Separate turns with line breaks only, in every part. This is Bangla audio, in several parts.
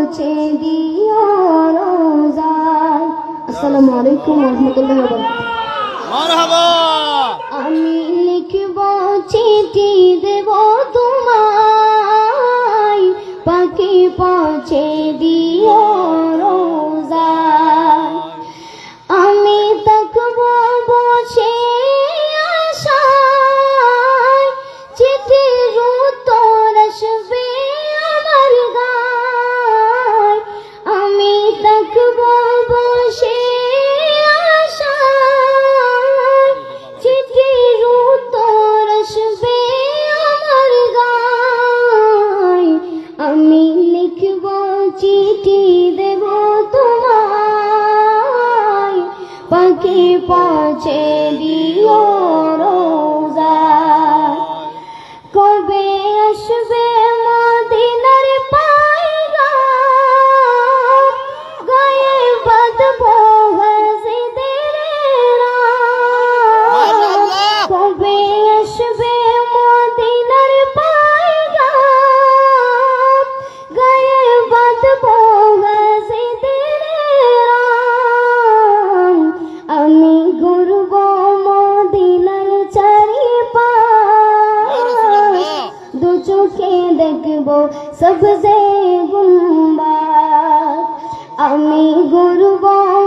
পৌঁছে দিও রোজায়। আসসালামু আলাইকুম ওয়া রাহমাতুল্লাহি ওয়া বারাকাতুহু।
মারহাবা।
আমি লিখব চিঠি দেব তোমায়, পাখি পৌঁছে দিও রোজায়। আমি থাকব বসে আশায়, চিঠির উত্তর আসবে আমার গায়। আমি থাকব বসে আশায়, চিঠির উত্তর আসবে আমার গায়। আমি লিখব চিঠি দেব তোমায়, পাখি পৌঁছে দিও রোজায়। কবে আসবে মদিনার পায়গাম, গায়ে বাঁধবো হাজিদের রাম। কবে আসবে মদিনার পায়গাম, গায়ে বাঁধবো হাজিদের রাম। আমি ঘুরব মদিনার চারিপাশ, দু চোখে দেখব সবজে গুম্বাদ। আমি ঘুরব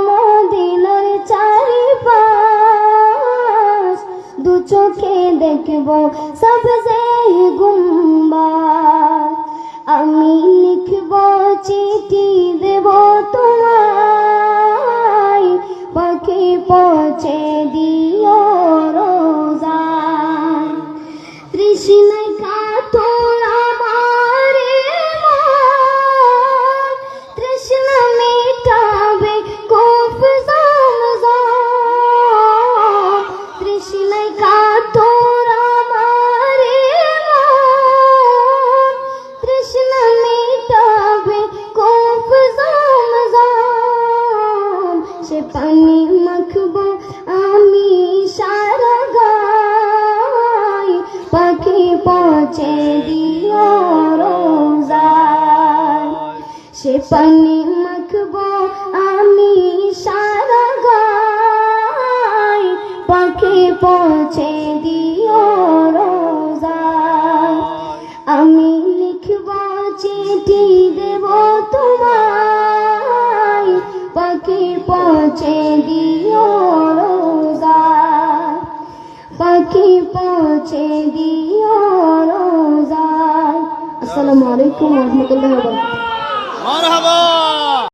মদিনার চারিপাশ, দু চোখে দেখব সবজে গুম্বাদ। আমি লিখব চিঠি দেব তোমায়, পাখি পৌঁছে দিও রোজায়। তৃষ্ণায় কাতর আমার মন, তৃষ্ণা মেটাবে কূপ জমজম। তৃষ্ণায় কাতর আমার মন, তৃষ্ণা মেটাবে কূপ জমজম। সে পানি মাখবো আমি সারা গায়, পাখি পৌঁছে দিও রোজায়। সে পানি মাখবো আমি সারা গায়, পাখি পৌঁছে দিও রোজায়। আমি লিখব চিঠি দেব তোমায়, পাখি পৌঁছে দিও রোজায়। পাখি পৌঁছে দিও রোজায়। আসসালামু আলাইকুম ওয়া রাহমাতুল্লাহি ওয়া বারাকাতুহু।